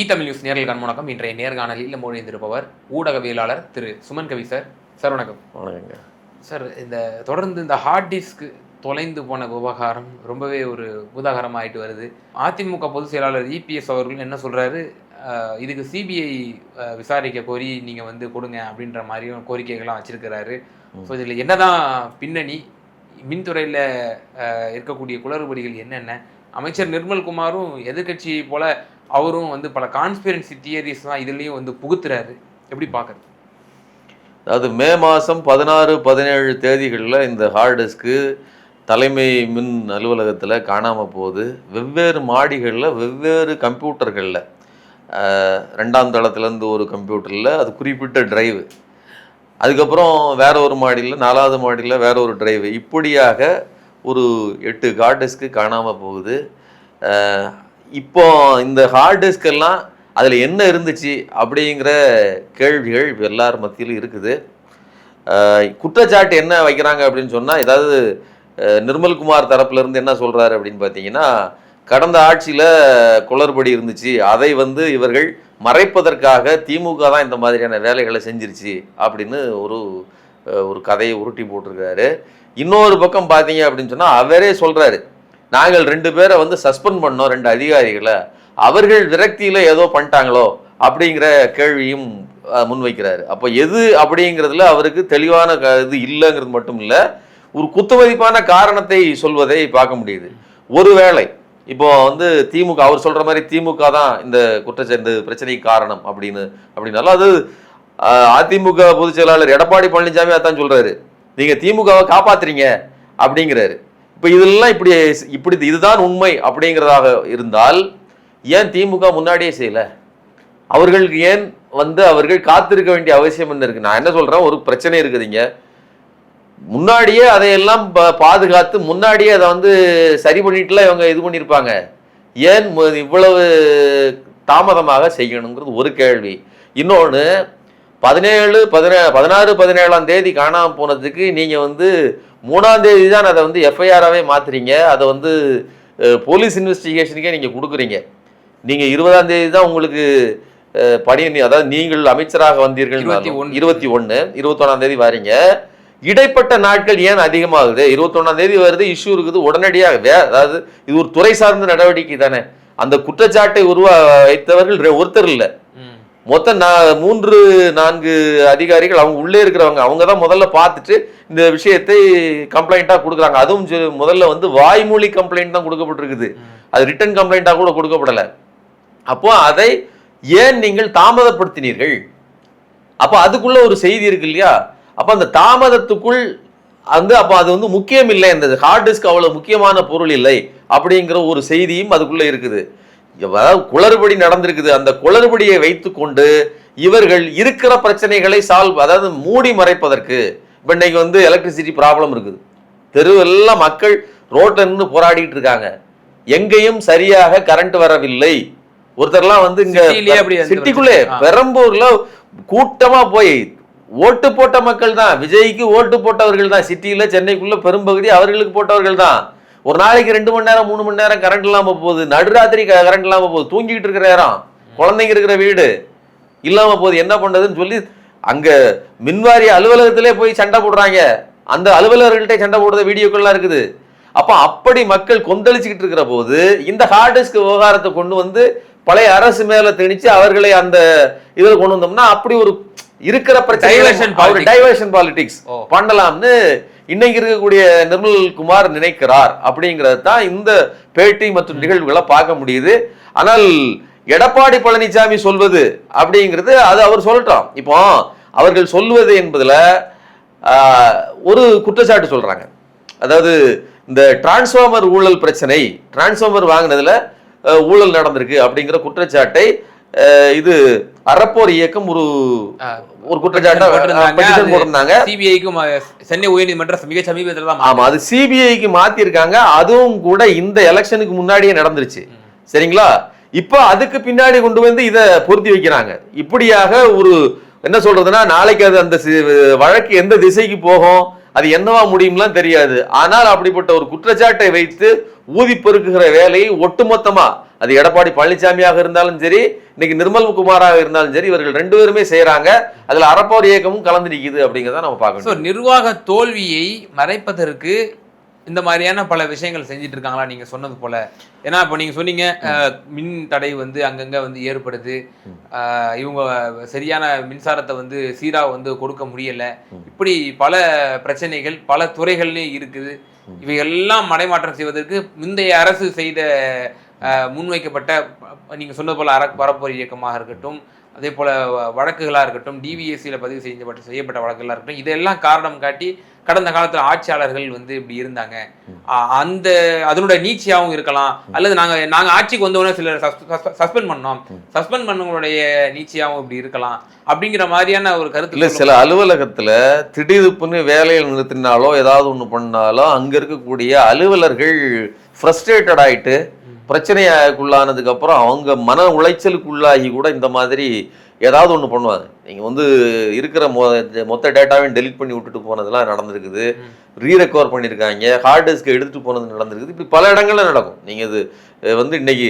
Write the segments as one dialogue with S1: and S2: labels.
S1: Tamil news நேரல் வணக்கம். இன்றைய நேர்காணலில் மொழிந்திருப்பவர் ஊடகவியலாளர் திரு சுமன் கவி சார். சார் வணக்கம்.
S2: வணக்கங்க
S1: சார். தொடர்ந்து இந்த ஹார்ட் டிஸ்க் தொலைந்து போன விவகாரம் ரொம்பவே ஒரு பூதாகரமாயிட்டு வருது. அதிமுக பொதுச் செயலாளர் இபிஎஸ் அவர்கள் என்ன சொல்றாரு, இதுக்கு சிபிஐ விசாரிக்க கோரி நீங்க கொடுங்க அப்படின்ற மாதிரியும் கோரிக்கைகள்லாம் வச்சிருக்கிறாரு. ஸோ இதில் என்னதான் பின்னணி, மின்துறையில் இருக்கக்கூடிய குளறுபடிகள் என்னென்ன, அமைச்சர் நிர்மல்குமாரும் எதிர்கட்சியை போல அவரும் பல கான்ஸ்பிரன்சி தியரிஸ்லாம் இதுலேயும் புகுத்துறாரு. எப்படி பார்க்குறது?
S2: அதாவது மே மாதம் 16-17 தேதிகளில் இந்த ஹார்ட் டிஸ்க்கு தலைமை மின் அலுவலகத்தில் காணாமல் போகுது. வெவ்வேறு மாடிகளில் வெவ்வேறு கம்ப்யூட்டர்களில், 2ஆம் தளத்துலேருந்து ஒரு கம்ப்யூட்டரில் அது குறிப்பிட்ட டிரைவு, அதுக்கப்புறம் வேற ஒரு மாடியில் 4ஆவது மாடியில் வேற ஒரு டிரைவு, இப்படியாக ஒரு 8 ஹார்ட் டிஸ்க்கு காணாமல் போகுது. இப்போ இந்த ஹார்ட் டிஸ்கெல்லாம் அதில் என்ன இருந்துச்சு அப்படிங்கிற கேள்விகள் இப்போ எல்லார் மத்தியிலும் இருக்குது. குற்றச்சாட்டு என்ன வைக்கிறாங்க அப்படின்னு சொன்னால், ஏதாவது நிர்மல்குமார் தரப்புலேருந்து என்ன சொல்கிறாரு அப்படின்னு பார்த்தீங்கன்னா, கடந்த ஆட்சியில் குளறுபடி இருந்துச்சு, அதை இவர்கள் மறைப்பதற்காக திமுக தான் இந்த மாதிரியான வேலைகளை செஞ்சிருச்சு அப்படின்னு ஒரு கதையை உருட்டி போட்டிருக்காரு. இன்னொரு பக்கம் பார்த்தீங்க அப்படின்னு சொன்னால், அவரே சொல்கிறாரு, நாங்கள் 2 பேரை சஸ்பெண்ட் பண்ணோம், 2 அதிகாரிகளை, அவர்கள் விரக்தியில் ஏதோ பண்ணிட்டாங்களோ அப்படிங்கிற கேள்வியும் முன்வைக்கிறாரு. அப்போ எது அப்படிங்கிறதுல அவருக்கு தெளிவான இது இல்லைங்கிறது மட்டும் இல்லை, ஒரு குத்துமதிப்பான காரணத்தை சொல்வதை பார்க்க முடியுது. ஒருவேளை இப்போ திமுக, அவர் சொல்ற மாதிரி திமுக தான் இந்த இந்த பிரச்சனைக்கு காரணம் அப்படின்னாலும், அது அதிமுக பொதுச் செயலாளர் எடப்பாடி பழனிசாமி அதான் சொல்றாரு, நீங்க திமுகவை காப்பாத்துறீங்க அப்படிங்கிறாரு. இப்போ இதெல்லாம் இப்படி இதுதான் உண்மை அப்படிங்கிறதாக இருந்தால் ஏன் திமுக முன்னாடியே செய்யல? அவர்களுக்கு ஏன் அவர்கள் காத்திருக்க வேண்டிய அவசியம் என்ன இருக்கு? நான் என்ன சொல்றேன், ஒரு பிரச்சனை இருக்குதுங்க, முன்னாடியே அதையெல்லாம் பாதுகாத்து முன்னாடியே அதை சரி பண்ணிட்டுலாம் இவங்க இது பண்ணியிருப்பாங்க, ஏன் இவ்வளவு தாமதமாக செய்யணுங்கிறது ஒரு கேள்வி. இன்னொன்று, 16-17ஆம் தேதி காணாமல் போனதுக்கு நீங்கள் 3ஆம் தேதி தான் அதை எஃப்ஐஆராகவே மாற்றுறீங்க, அதை போலீஸ் இன்வெஸ்டிகேஷனுக்கே நீங்கள் கொடுக்குறீங்க. நீங்கள் 20ஆம் தேதி தான் உங்களுக்கு பணி, அதாவது நீங்கள் அமைச்சராக வந்தீர்கள் 21ஆம் தேதி வாரீங்க. இடைப்பட்ட நாட்கள் ஏன் அதிகமாகுது? 21ஆம் தேதி வருது, இஷ்யூ இருக்குது, உடனடியாக அதாவது இது ஒரு துறை சார்ந்த நடவடிக்கை தானே. அந்த குற்றச்சாட்டை வைத்தவர்கள் ஒருத்தர் இல்லை, மொத்தம் 3-4 அதிகாரிகள், அவங்க உள்ளே இருக்கிறவங்க, அவங்க தான் முதல்ல பார்த்துட்டு இந்த விஷயத்தை கம்ப்ளைண்ட்டாக கொடுக்குறாங்க. அதுவும் முதல்ல வாய்மொழி கம்ப்ளைண்ட் தான் கொடுக்கப்பட்டிருக்குது, அது ரிட்டன் கம்ப்ளைண்ட்டாக கூட கொடுக்கப்படலை. அப்போ அதை ஏன் நீங்கள் தாமதப்படுத்தினீர்கள்? அப்போ அதுக்குள்ள ஒரு செய்தி இருக்கு இல்லையா? அப்போ அந்த தாமதத்துக்குள் அப்போ அது முக்கியம் இல்லை, இந்த ஹார்ட் டிஸ்க் அவ்வளோ முக்கியமான பொருள் இல்லை அப்படிங்கிற ஒரு செய்தியும் அதுக்குள்ளே இருக்குது. அதாவது குளறுபடி நடந்திருக்குது, அந்த குளறுபடியை வைத்துக்கொண்டு இவர்கள் இருக்கிற பிரச்சனைகளை அதாவது மூடி மறைப்பதற்கு, இப்போ இன்னைக்கு எலக்ட்ரிசிட்டி ப்ராப்ளம் இருக்குது, தெருவெல்லாம் மக்கள் ரோட்ல நின்று போராடிட்டு இருக்காங்க, எங்கேயும் சரியாக கரண்ட் வரவில்லை. ஒருத்தர்லாம் இங்க சிட்டிக்குள்ளே பெரம்பூர்ல கூட்டமா போய் ஓட்டு போட்ட மக்கள் தான், விஜய்க்கு ஓட்டு போட்டவர்கள் தான், சிட்டியில சென்னைக்குள்ள பெரும்பகுதி அவர்களுக்கு போட்டவர்கள் தான். ஒரு நாளைக்கு 2 மணி நேரம் 3 மணி நேரம் கரண்ட் இல்லாம போகுது, நடுராத்திரி கரண்ட் இல்லாம போகுது, தூங்கிட்டு இருக்கிற நேரம், குழந்தைங்க இருக்கிற வீடு இல்லாம போகுது, என்ன பண்றதுன்னு சொல்லி அங்க மின்வாரிய அலுவலகத்திலே போய் சண்டை போடுறாங்க, அந்த அலுவலகர்கள்ட்ட சண்டை போடுற வீடியோக்கள்லாம் இருக்குது. அப்ப அப்படி மக்கள் கொந்தளிச்சுக்கிட்டு இருக்கிற போது இந்த ஹார்ட் டிஸ்க் விவகாரத்தை கொண்டு பழைய அரசு மேல திணிச்சு அவர்களை அந்த இதில் கொண்டு வந்தோம்னா அப்படி ஒரு இருக்கிற டைவர்ஷன் பாலிடிக்ஸ் பண்ணலாம்னு இன்னைக்கு இருக்கக்கூடிய நிர்மல்குமார் நினைக்கிறார் அப்படிங்கிறது தான் இந்த பேட்டி மற்றும் நிகழ்வுகளை பார்க்க முடியுது. ஆனால் எடப்பாடி பழனிசாமி சொல்வது அப்படிங்கிறது அது அவர் சொல்லட்டும். இப்போ அவர்கள் சொல்வது என்பதுல ஒரு குற்றச்சாட்டு சொல்றாங்க, அதாவது இந்த டிரான்ஸ்ஃபார்மர் ஊழல் பிரச்சனை, டிரான்ஸ்ஃபார்மர் வாங்கினதுல ஊழல் நடந்திருக்கு அப்படிங்கிற குற்றச்சாட்டை இது அறப்போர் இயக்கம் ஒரு குற்றச்சாட்டு போட்டிருந்தாங்க.
S1: சிபிஐக்கும் சென்னை உயர்நீதிமன்றம் மிக சமீபத்தில் தான்,
S2: ஆமா, அது சிபிஐக்கு மாத்திருக்காங்க. அதுவும் கூட இந்த எலெக்ஷனுக்கு முன்னாடியே நடந்துருச்சு, சரிங்களா? இப்போ அதுக்கு பின்னாடி கொண்டு இதை பொருத்தி வைக்கிறாங்க. இப்படியாக ஒரு என்ன சொல்றதுன்னா, நாளைக்கு அது அந்த வழக்கு எந்த திசைக்கு போகும், அது என்னவா முடியும்லாம் தெரியாது. ஆனால் அப்படிப்பட்ட ஒரு குற்றச்சாட்டை வைத்து ஊதி பெருக்குகிற வேலையை ஒட்டுமொத்தமா அது எடப்பாடி பழனிசாமியாக இருந்தாலும் சரி, இன்னைக்கு நிர்மல்குமாராக இருந்தாலும் சரி, இவர்கள் 2 பேருமே செய்யறாங்க. அதுல அறப்போர் இயக்கமும் கலந்து நிக்குது அப்படிங்கிறத நம்ம பார்க்கணும்.
S1: நிர்வாக தோல்வியை மறைப்பதற்கு இந்த மாதிரியான பல விஷயங்கள் செஞ்சுட்டு இருக்காங்களா நீங்க சொன்னது போல? ஏன்னா இப்போ நீங்க சொன்னீங்க மின் தடை வந்து அங்கங்க வந்து ஏற்படுது, இவங்க சரியான மின்சாரத்தை வந்து சீரா வந்து கொடுக்க முடியல, இப்படி பல பிரச்சனைகள் பல துறைகள்லயும் இருக்குது. இவையெல்லாம் மடைமாற்றம் செய்வதற்கு முந்தைய அரசு செய்த முன்வைக்கப்பட்ட நீங்க சொன்னது போல பரப்புரை இயக்கமாக இருக்கட்டும், அதே போல வழக்குகளாக இருக்கட்டும், டிவிஎஸ்சியில் பதிவு செய்யப்பட்ட வழக்குகளாக இருக்கட்டும், இதெல்லாம் காரணம் காட்டி கடந்த காலத்தில் ஆட்சியாளர்கள் வந்து இப்படி இருந்தாங்க, அதனுடைய நீட்சியாகவும் இருக்கலாம், அல்லது நாங்கள் ஆட்சிக்கு வந்தோடனே சிலர் சஸ்பெண்ட் பண்ணோம், சஸ்பெண்ட் பண்ணவங்களுடைய நீட்சியாகவும் இப்படி இருக்கலாம் அப்படிங்கிற மாதிரியான ஒரு கருத்து
S2: இல்லை. சில அலுவலகத்தில் திடீர்னு வேலையில் நிறுத்தினாலோ ஏதாவது ஒன்று பண்ணாலோ அங்கே இருக்கக்கூடிய அலுவலர்கள் ஃப்ரஸ்ட்ரேட்டட் ஆகிட்டு பிரச்சனைக்குள்ளானதுக்கு அப்புறம் அவங்க மன உளைச்சலுக்குள்ளாகி கூட இந்த மாதிரி ஏதாவது ஒன்று பண்ணுவாங்க. நீங்கள் வந்து இருக்கிற மொத்த டேட்டாவையும் டெலிட் பண்ணி விட்டுட்டு போனதெல்லாம் நடந்திருக்குது, ரீரெக்கவர் பண்ணியிருக்காங்க, ஹார்ட் டிஸ்கை எடுத்துகிட்டு போனது நடந்திருக்குது. இப்படி பல இடங்கள்ல நடக்கும். நீங்கள் இது வந்து இன்னைக்கு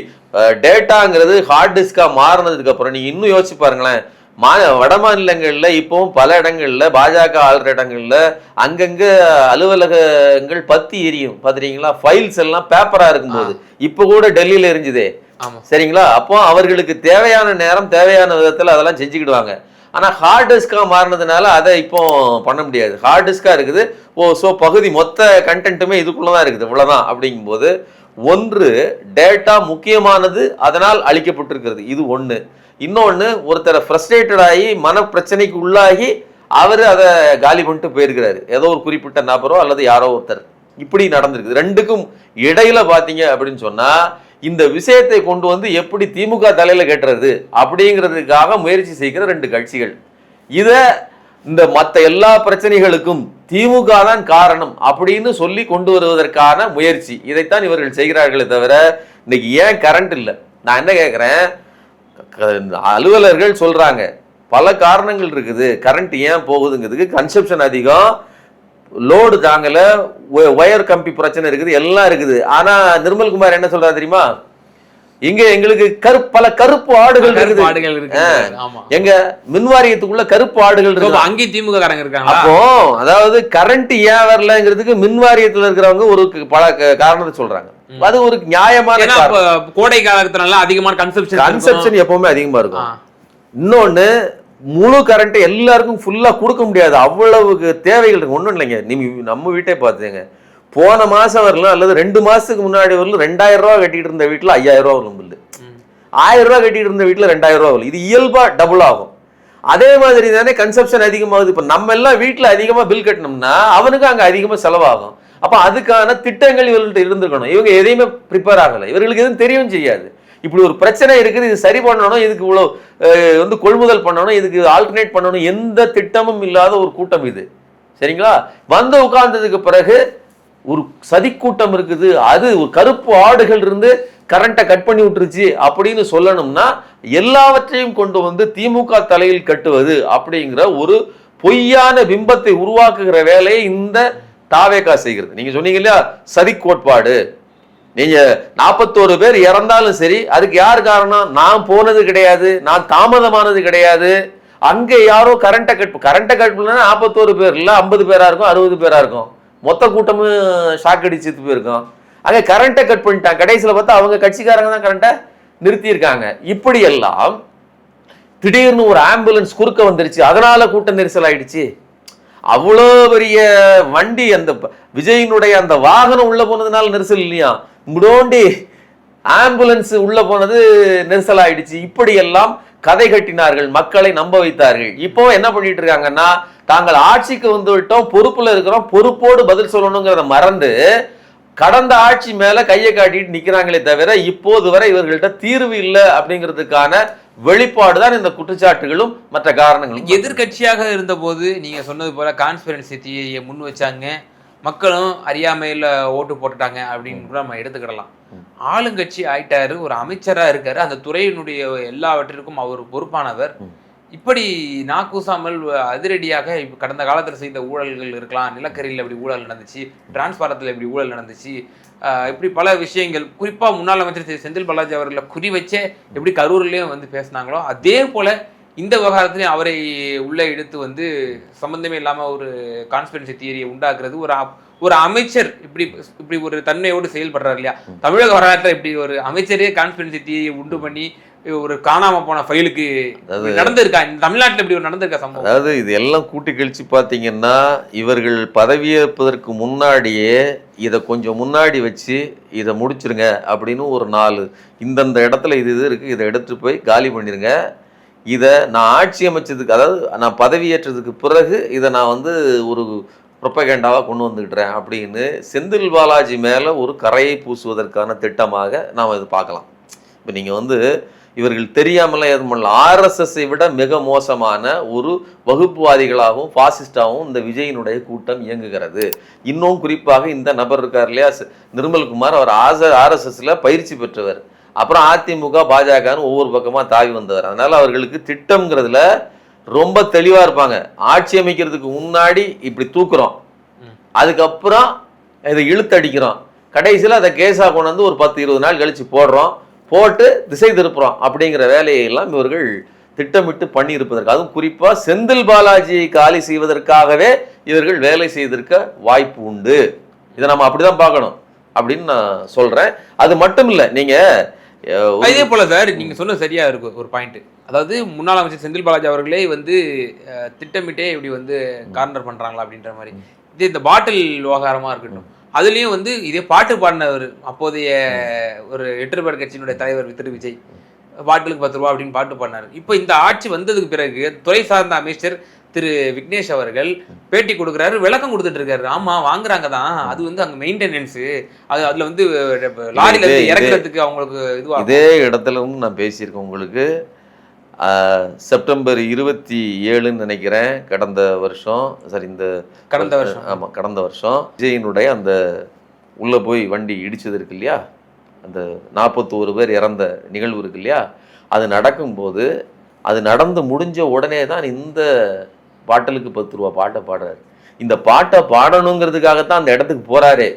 S2: டேட்டாங்கிறது ஹார்ட் டிஸ்காக மாறினதுக்கு அப்புறம் நீங்கள் இன்னும் யோசிச்சு பாருங்களேன். வட மாநிலங்களில் இப்போவும் பல இடங்கள்ல பாஜக ஆளுற இடங்கள்ல அங்கங்க அலுவலகங்கள் பத்தி எரியும் பாத்துறீங்களா? ஃபைல்ஸ் எல்லாம் பேப்பரா இருக்கும்போது இப்ப கூட டெல்லியில எரிஞ்சுதே, சரிங்களா? அப்போ அவர்களுக்கு தேவையான நேரம் தேவையான விதத்துல அதெல்லாம் செஞ்சுக்கிடுவாங்க. ஆனா ஹார்ட் டிஸ்கா மாறினதுனால அதை இப்போ பண்ண முடியாது. ஹார்ட் டிஸ்கா இருக்குது. ஸோ பகுதி மொத்த கண்டென்ட்டுமே இதுக்குள்ளதான் இருக்குது, இவ்வளவுதான். அப்படிங்கும்போது ஒன்று டேட்டா முக்கியமானது, அதனால் அளிக்கப்பட்டிருக்கிறது, இது ஒண்ணு. இன்னொன்று, ஒருத்தரை ஃப்ரஸ்ட்ரேட்டட் ஆகி மன பிரச்சனைக்கு உள்ளாகி அவர் அதை காலி பண்ணிட்டு போயிருக்கிறாரு, ஏதோ ஒரு குறிப்பிட்ட நபரோ அல்லது யாரோ ஒருத்தர். இப்படி நடந்திருக்குது. ரெண்டுக்கும் இடையில பாத்தீங்க அப்படின்னு சொன்னா இந்த விஷயத்தை கொண்டு வந்து எப்படி திமுக தலையில கட்டுறது அப்படிங்கிறதுக்காக முயற்சி செய்கிற 2 கட்சிகள். இத இந்த மற்ற எல்லா பிரச்சனைகளுக்கும் திமுக தான் காரணம் அப்படின்னு சொல்லி கொண்டு வருவதற்கான முயற்சி, இதைத்தான் இவர்கள் செய்கிறார்களே தவிர இன்னைக்கு ஏன் கரண்ட் இல்லை. நான் என்ன கேட்கிறேன், அலுவலர்கள் சொல்றாங்க பல காரணங்கள் இருக்குது, கரண்ட் ஏன் போகுதுங்கிறதுக்கு கன்சப்ஷன் அதிகம், லோடு தாங்கல, ஒயர் கம்பி பிரச்சனை இருக்குது, எல்லாம் இருக்குது. ஆனா நிர்மல்குமார் என்ன சொல்றா தெரியுமா, இங்க எங்களுக்கு பல கருப்பு ஆடுகள் இருக்குது, எங்க மின்வாரியத்துக்குள்ள கருப்பு ஆடுகள் இருக்கு,
S1: அங்கே திமுக காரங்க இருக்காங்க.
S2: அப்போ அதாவது கரண்ட் ஏன் வரலங்கிறதுக்கு மின்வாரியத்துல இருக்கிறவங்க ஒரு பல காரணத்தை சொல்றாங்க. அது ஒரு நியாயமான,
S1: கோடை காலத்துல அதிகமான
S2: கன்சப்ஷன் எப்பவுமே அதிகமா இருக்கும். இன்னொன்னு, முழு கரண்ட் எல்லாருக்கும் ஃபுல்லா கொடுக்க முடியாது, அவ்வளவு தேவைகள் இருக்கு. ஒண்ணும் இல்லைங்க, நீங்க நம்ம வீட்டை பார்த்துங்க, போன மாசம் வரலாம் அல்லது 2 மாசத்துக்கு முன்னாடி வரலாம் 2000 ரூபாய் கட்டிட்டு இருந்த வீட்டுல 5000 ரூபாய் வரும் பில்லு, 1000 ரூபாய் கட்டிட்டு இருந்த வீட்டுல 2000 ரூபாய் வரும். இது இயல்பா டபுள் ஆகும். அதே மாதிரி தானே கன்சப்ஷன் அதிகமாகுது. இப்ப நம்ம எல்லாம் வீட்டுல அதிகமா பில் கட்டணும்னா அவனுக்கு அங்க அதிகமா செலவாகும். அப்ப அதுக்கான திட்டங்கள் இவர்கள்ட்ட இருந்திருக்கணும். இவங்க எதையுமே ப்ரிப்பேர் ஆகல, இவர்களுக்கு எதுவும் தெரியவும் செய்யாது. இப்படி ஒரு பிரச்சனை இருக்குது, இது சரி பண்ணணும், இதுக்கு இவ்வளவு வந்து கொள்முதல் பண்ணணும், இதுக்கு ஆல்டர்னேட் பண்ணணும், எந்த திட்டமும் இல்லாத ஒரு கூட்டம் இது, சரிங்களா? வந்து உட்கார்ந்ததுக்கு பிறகு ஒரு சதி கூட்டம் இருக்குது, அது ஒரு கருப்பு ஆடுகள் இருந்து கரண்ட்டை கட் பண்ணி விட்டுருச்சு அப்படின்னு சொல்லணும்னா எல்லாவற்றையும் கொண்டு வந்து திமுக தலையில் கட்டுவது அப்படிங்கிற ஒரு பொய்யான பிம்பத்தை உருவாக்குகிற வேலையை இந்த தாவேகா செய்கிறது. நீங்க சொன்னீங்க இல்லையா, சதி கோட்பாடு. நீங்க 41 பேர் இறந்தாலும் சரி, அதுக்கு யார் காரணம்? நான் போனது கிடையாது, நான் தாமதமானது கிடையாது, அங்க யாரோ கரண்ட்டை கட் பண்ணா 41 பேர் இல்ல 50 பேரா இருக்கும், 60 பேரா இருக்கும், மொத்த கூட்டமும் ஷாக் அடிச்சுட்டு போயிருக்கோம். அங்க கரண்ட்டை கட் பண்ணிட்டாங்க, கடைசியில பார்த்தா அவங்க கட்சிக்காரங்க தான் கரண்ட்டை நிறுத்தி இருக்காங்க. இப்படி எல்லாம் திடீர்னு ஒரு ஆம்புலன்ஸ் குறுக்க வந்துருச்சு, அதனால கூட்ட நெரிசல் ஆயிடுச்சு. அவ்வளோ பெரிய வண்டி, அந்த விஜயினுடைய அந்த வாகனம் உள்ள போனதுனால நெரிசல் இல்லையா, முடோண்டி ஆம்புலன்ஸ் உள்ள போனது நெரிசல் ஆயிடுச்சு. இப்படி எல்லாம் கதை கட்டினார்கள், மக்களை நம்ப வைத்தார்கள். இப்போ என்ன பண்ணிட்டு இருக்காங்கன்னா, தாங்கள் ஆட்சிக்கு வந்து விட்டோம், பொறுப்புல இருக்கிறோம், பொறுப்போடு பதில் சொல்லணுங்கிறத மறந்து கடந்த ஆட்சி மேல கையை காட்டிட்டு நிக்கிறாங்களே தவிர இப்போது வரை இவர்கள்ட்ட தீர்வு இல்லை அப்படிங்கிறதுக்கான வெளிப்பாடுதான் இந்த குற்றச்சாட்டுகளும் மற்ற காரணங்களும்.
S1: எதிர்கட்சியாக இருந்த போது நீங்க சொன்னது போல கான்ஸ்பிரன்சி தியரியை முன் வச்சாங்க, மக்களும் அறியாமையில ஓட்டு போட்டுட்டாங்க அப்படின்னு கூட நம்ம எடுத்துக்கிடலாம். ஆளுங்கட்சி ஆயிட்டாரு, ஒரு அமைச்சரா இருக்காரு, அந்த துறையினுடைய எல்லாவற்றிற்கும் அவர் பொறுப்பானவர். இப்படி நாக்கூசாமல் அதிரடியாக இப்போ கடந்த காலத்தில் செய்த ஊழல்கள் இருக்கலாம், நிலக்கரியில் இப்படி ஊழல் நடந்துச்சு, டிரான்ஸ்பாரத்தில் இப்படி ஊழல் நடந்துச்சு, இப்படி பல விஷயங்கள், குறிப்பாக முன்னாள் அமைச்சர் செந்தில் பாலாஜி அவர்களை குறி வச்சே எப்படி கரூர்லேயும் வந்து பேசினாங்களோ அதே போல் இந்த விவகாரத்திலையும் அவரை உள்ளே எடுத்து வந்து சம்பந்தமே இல்லாமல் ஒரு கான்ஸ்பிரன்சி தியரியை உண்டாக்குறது, ஒரு அமைச்சர் இப்படி இப்படி ஒரு தன்மையோடு செயல்படுறாரு இல்லையா? தமிழக வரலாற்றில் இப்படி ஒரு அமைச்சரே கான்ஸ்பிரன்சி தியரியை உண்டு பண்ணி ஒரு காணாம போன ஃபைலுக்கு நடந்திருக்கா? தமிழ்நாட்டில் இப்படி ஒரு நடந்திருக்கா சம்பவம்?
S2: அதாவது இது எல்லாம் கூட்டி கழிச்சு பார்த்தீங்கன்னா, இவர்கள் பதவியேற்பதற்கு முன்னாடியே இதை கொஞ்சம் முன்னாடி வச்சு இதை முடிச்சிருங்க அப்படின்னு ஒரு 4 இந்தந்த இடத்துல இது இருக்குது, இதை எடுத்துட்டு போய் காலி பண்ணிடுங்க, இதை நான் ஆட்சி அமைச்சதுக்கு, அதாவது நான் பதவியேற்றதுக்கு பிறகு இதை நான் வந்து ஒரு ப்ரொபகேண்டாவாக கொண்டு வந்துக்கிட்டுறேன் அப்படின்னு செந்தில் பாலாஜி மேலே ஒரு கரையை பூசுவதற்கான திட்டமாக நாம் இது பார்க்கலாம். இப்போ நீங்கள் வந்து இவர்கள் தெரியாமலாம் எதுவும் பண்ணல. ஆர்எஸ்எஸ்ஸை விட மிக மோசமான ஒரு வகுப்புவாதிகளாகவும் பாசிஸ்டாகவும் இந்த விஜயினுடைய கூட்டம் இயங்குகிறது. இன்னும் குறிப்பாக இந்த நபர் இருக்கார் இல்லையா, நிர்மல்குமார், அவர் ஆர்எஸ்எஸ்ல பயிற்சி பெற்றவர். அப்புறம் அதிமுக பாஜகன்னு ஒவ்வொரு பக்கமாக தாவி வந்தவர். அதனால அவர்களுக்கு திட்டம்ங்கிறதுல ரொம்ப தெளிவாக இருப்பாங்க. ஆட்சி அமைக்கிறதுக்கு முன்னாடி இப்படி தூக்குறோம், அதுக்கப்புறம் இதை இழுத்தடிக்கிறோம், கடைசியில் அதை கேஸாக கொண்டு வந்து ஒரு 10-20 நாள் கழிச்சு போடுறோம், போட்டு திசை திருப்புறோம் அப்படிங்கிற வேலையெல்லாம் இவர்கள் திட்டமிட்டு பண்ணியிருப்பதற்கு, அதுவும் குறிப்பாக செந்தில் பாலாஜியை காலி செய்வதற்காகவே இவர்கள் வேலை செய்திருக்க வாய்ப்பு உண்டு. இதை நம்ம அப்படிதான் பார்க்கணும் அப்படின்னு நான் சொல்றேன். அது மட்டும் இல்லை, நீங்க
S1: இதே போல சார் நீங்க சொன்னது சரியா இருக்கு ஒரு பாயிண்ட். அதாவது முன்னாள் அமைச்சர் செந்தில் பாலாஜி அவர்களே வந்து திட்டமிட்டே இப்படி வந்து கார்னர் பண்றாங்களா அப்படின்ற மாதிரி. இது இந்த பாட்டில் விவகாரமா இருக்கட்டும், அதுலயும் வந்து இதே பாட்டு பாடினவர் அப்போதைய ஒரு 8 பேர் கட்சியினுடைய தலைவர் திரு விஜய், பாட்டிலுக்கு 10 ரூபா அப்படின்னு பாட்டு பாடினார். இப்போ இந்த ஆட்சி வந்ததுக்கு பிறகு துறை சார்ந்த அமைச்சர் திரு விக்னேஷ் அவர்கள் பேட்டி கொடுக்குறாரு, விளக்கம் கொடுத்துட்டு இருக்காரு. ஆமா வாங்குறாங்க தான், அது வந்து அங்க மெயின்டெனன்ஸ், அதுல வந்து லாரியில இருந்து இறக்குறதுக்கு அவங்களுக்கு இதுவா.
S2: இதே இடத்துல வந்து நான் பேசியிருக்கேன் உங்களுக்கு. செப்டம்பர் 27 நினைக்கிறேன், கடந்த வருஷம், ஆமாம் கடந்த வருஷம் விஜயினுடைய அந்த உள்ளே போய் வண்டி இடிச்சது இருக்கு இல்லையா, அந்த 41 பேர் இறந்த நிகழ்வு இருக்கு இல்லையா, அது நடக்கும்போது, அது நடந்து முடிஞ்ச உடனே தான் இந்த பாட்டலுக்கு 10 ரூபா பாட்டை பாடுறாரு. இந்த பாட்டை பாடணுங்கிறதுக்காகத்தான் அந்த இடத்துக்கு போறாரே.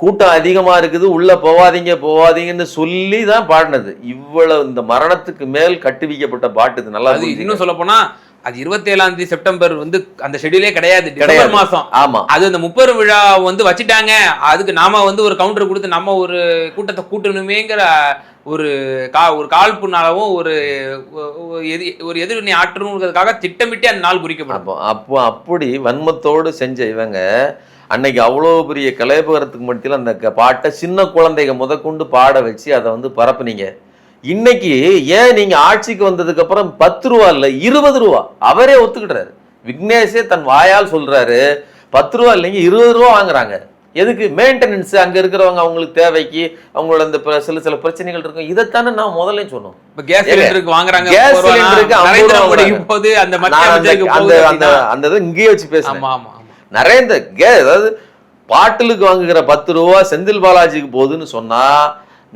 S2: கூட்டம் அதிகமா இருக்குது, உள்ள போவாதீங்கன்னு சொல்லி தான் பாடினது. இவ்வளவு இந்த மரணத்துக்கு மேல் கட்டுவிக்கப்பட்ட பாட்டு இது. நல்லா
S1: இன்னும் சொல்ல போனா அது 27ஆம் தேதி செப்டம்பர் வந்து அந்த ஷெட்யூலே கிடையாது, டிசம்பர் மாசம்.
S2: ஆமா, அது
S1: அந்த 30 விழா வந்து வச்சுட்டாங்க. அதுக்கு நாம வந்து ஒரு கவுண்டர் கொடுத்து நம்ம ஒரு கூட்டத்தை கூட்டணுமேங்கிற ஒரு காழ்ப்புனாலவும் ஒரு எதிர்வினை ஆற்றணுங்கிறதுக்காக திட்டமிட்டு அந்த நாள் குறிக்கப்படும்.
S2: அப்போ அப்படி வன்மத்தோடு செஞ்ச இவங்க அன்னைக்கு அவ்வளோ பெரிய கலைபகரத்துக்கு மத்தியில் அந்த பாட்டை சின்ன குழந்தைங்க முதற்கொண்டு பாட வச்சு அதை வந்து பரப்புனீங்க. இன்னைக்கு ஏன் நீங்க ஆட்சிக்கு வந்ததுக்கு அப்புறம் 10 ரூபா இல்லை 20 ரூபா அவரே ஒத்துக்கிட்டாரு. விக்னேஷே தன் வாயால் சொல்றாரு, 10 ரூபா இல்லைங்க 20 ரூபா வாங்குறாங்க. எதுக்கு? மெயின்டெனன்ஸ். அங்க இருக்கிறவங்க அவங்களுக்கு தேவைக்கு, அவங்களோட அந்த சில பிரச்சனைகள் இருக்கும். இதைத்தானே நான் முதல்ல சொன்னோம்.
S1: கேஸ் சிலிண்டருக்கு வாங்குறாங்க,
S2: கேஸ் சிலிண்டருக்கு 50 ரூபா அந்த இதை இங்கேயே வச்சு பேசுறேன். நரேந்திர அதாவது பாட்டிலுக்கு வாங்குகிற 10 ரூபா செந்தில் பாலாஜிக்கு போகுதுன்னு சொன்னா,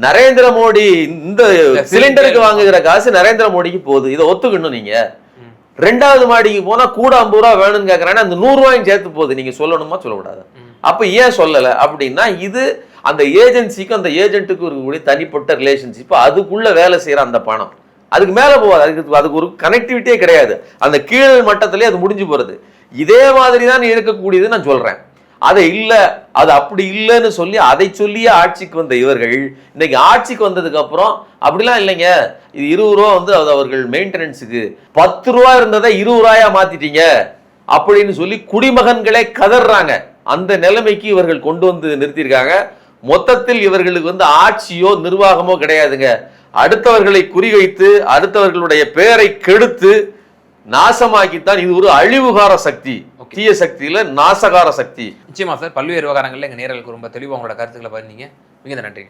S2: நரேந்திர மோடி இந்த சிலிண்டருக்கு வாங்குகிற காசு நரேந்திர மோடிக்கு போகுது. இதை ஒத்துக்கணும். நீங்க 2வது மாடிக்கு போனா கூட 50 ரூபா வேணும்னு கேட்கறாங்க, அந்த 100 ரூபாயும் சேர்த்து போகுது. நீங்க சொல்லணுமா சொல்லக்கூடாது? அப்ப ஏன் சொல்லல அப்படின்னா, இது அந்த ஏஜென்சிக்கும் அந்த ஏஜென்ட்டுக்கும் இருக்கக்கூடிய தனிப்பட்ட ரிலேஷன்ஷிப். அதுக்குள்ள வேலை செய்யற அந்த பணம் அதுக்கு மேல போகாது. அதுக்கு ஒரு கனெக்டிவிட்டியே கிடையாது. அந்த கீழ் மட்டத்திலே அது முடிஞ்சு போறது. இதே மாதிரி தான் இருக்கக்கூடியது நான் சொல்றேன். அதை இல்லை, அது அப்படி இல்லைன்னு சொல்லி அதை சொல்லியே ஆட்சிக்கு வந்த இவர்கள் இன்னைக்கு ஆட்சிக்கு வந்ததுக்கு அப்புறம் அப்படிலாம் இல்லைங்க, இது 20 ரூபா வந்து அது அவர்கள் மெயின்டெனன்ஸுக்கு, 10 ரூபா இருந்ததை 20 ரூபாயா மாத்திட்டீங்க அப்படின்னு சொல்லி குடிமகன்களே கதறாங்க. அந்த நிலைமைக்கு இவர்கள் கொண்டு வந்து நிறுத்தியிருக்காங்க. மொத்தத்தில் இவர்களுக்கு வந்து ஆட்சியோ நிர்வாகமோ கிடையாதுங்க. அடுத்தவர்களை குறிவைத்து அடுத்தவர்களுடைய பெயரை கெடுத்து நாசமாக்கித்தான். இது ஒரு அழிவுகார சக்தி, தீய சக்தியில நாசகார சக்தி.
S1: நிச்சயமா சார், பல்வேறு விவகாரங்கள்ல எங்க நேயர்களுக்கு ரொம்ப தெளிவாக உங்களோட கருத்துக்களை பண்ணீங்க. மிக நன்றி.